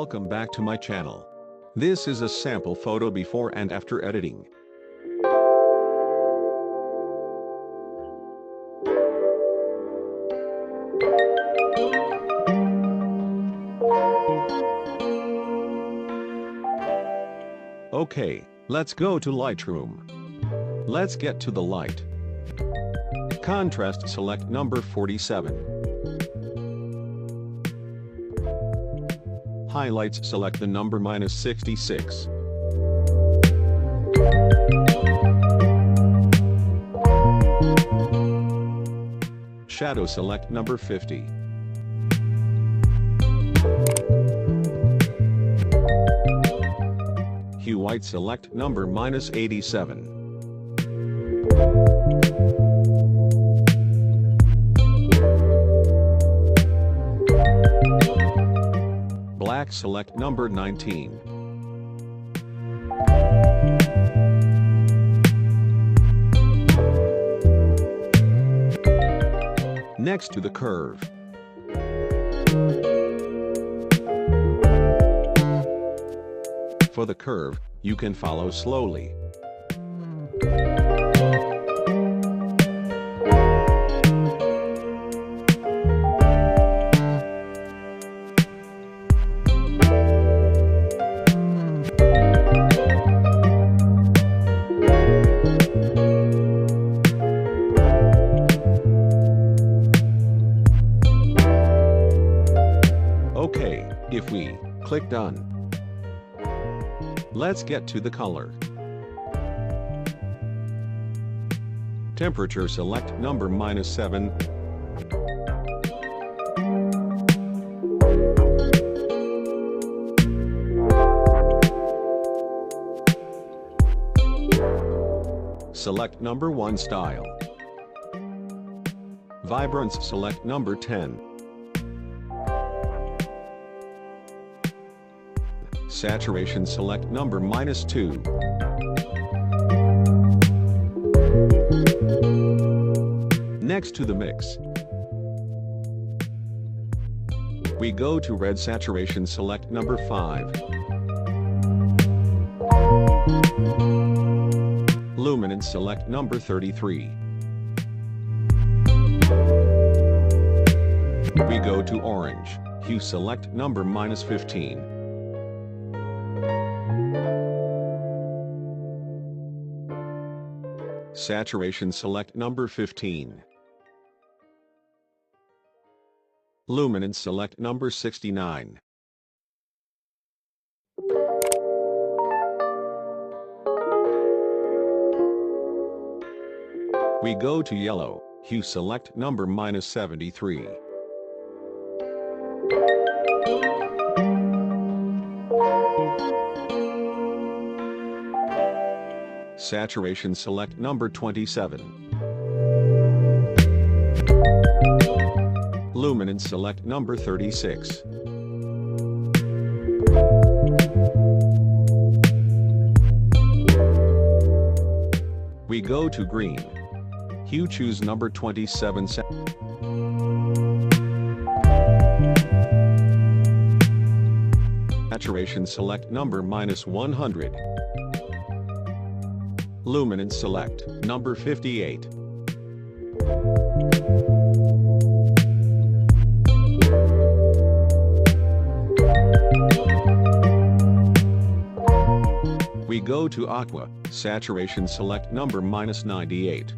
Welcome back to my channel. This is a sample photo before and after editing. Okay, let's go to Lightroom. Let's get to the light. Contrast, select number 47. Highlights, select the number -66. Shadow, select number 50. Hue white, select number -87. Black, select number 19. Next to the curve. For the curve, you can follow slowly. Okay, if we click done. Let's get to the color. Temperature, select number -7. Select number 1 style. Vibrance, select number 10. Saturation, select number -2. Next to the mix, we go to red saturation, select number 5. Luminance, select number 33. We go to orange, hue, select number -15. Saturation, select number 15. Luminance, select number 69. We go to yellow, hue, select number -73. Saturation, select number 27. Luminance, select number 36. We go to green. Hue, choose number 27. Saturation, select number -100. Luminance, select number 58. We go to aqua, saturation, select number -98.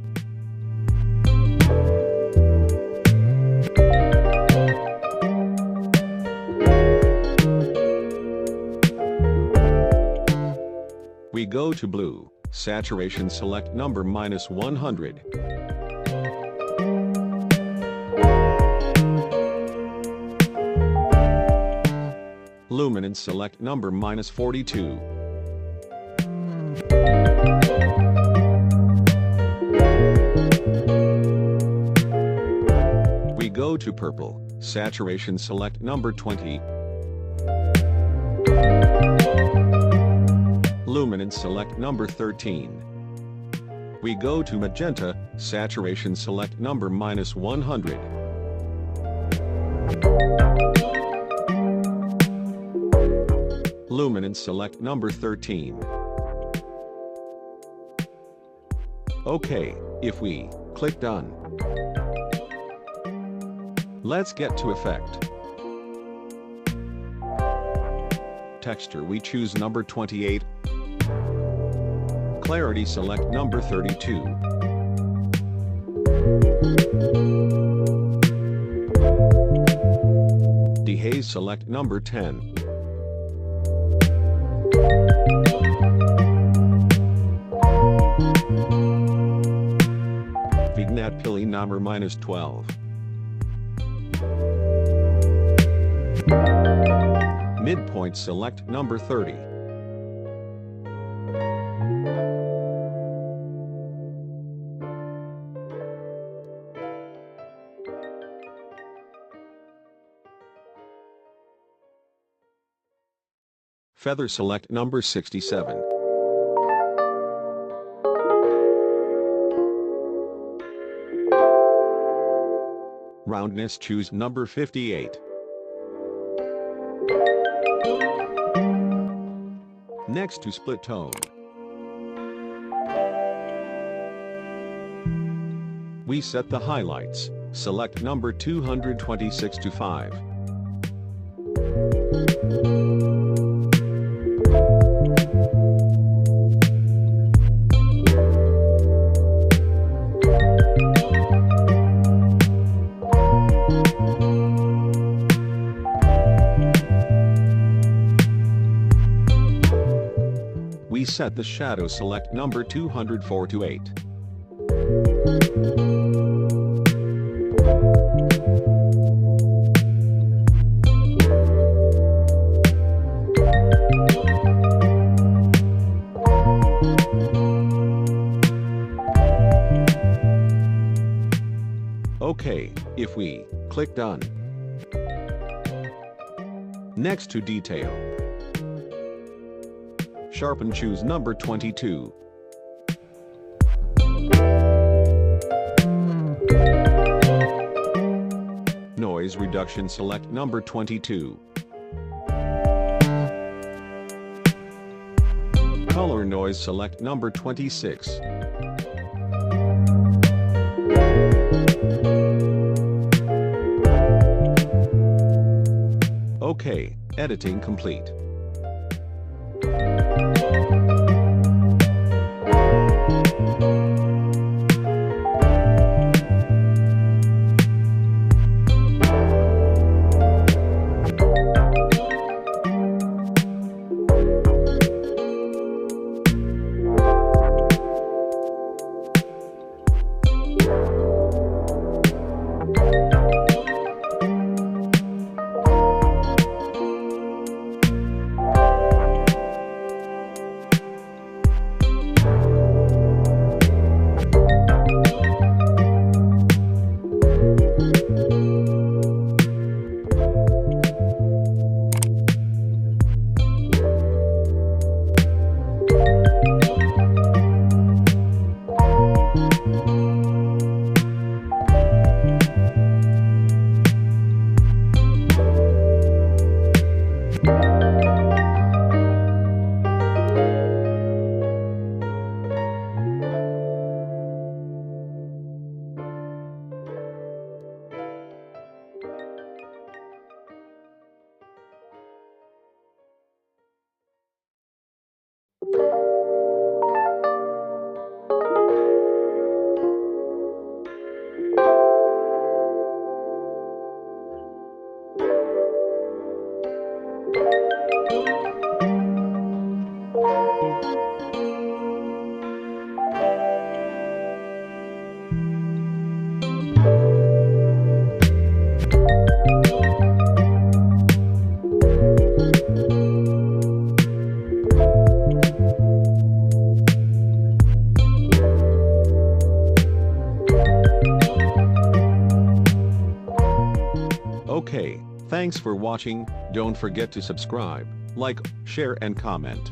We go to blue, saturation, select number -100. Luminance, select number -42. We go to purple, saturation, select number 20. Luminance, select number 13. We go to magenta, saturation, select number -100. Luminance select number 13. OK, if we click done. Let's get to effect. Texture we choose number 28. Clarity select number 32. Dehaze select number 10. Vignette pili number -12. Midpoint select number 30. Feather select number 67. Roundness choose number 58. Next to split tone. We set the highlights, select number 226 to 5. We set the shadow select number 204 to 8. OK, if we click done. Next to detail. Sharpen choose number 22. Noise reduction select number 22. Color noise select number 26. OK, editing complete. Okay, thanks for watching. Don't forget to subscribe, like, share and comment.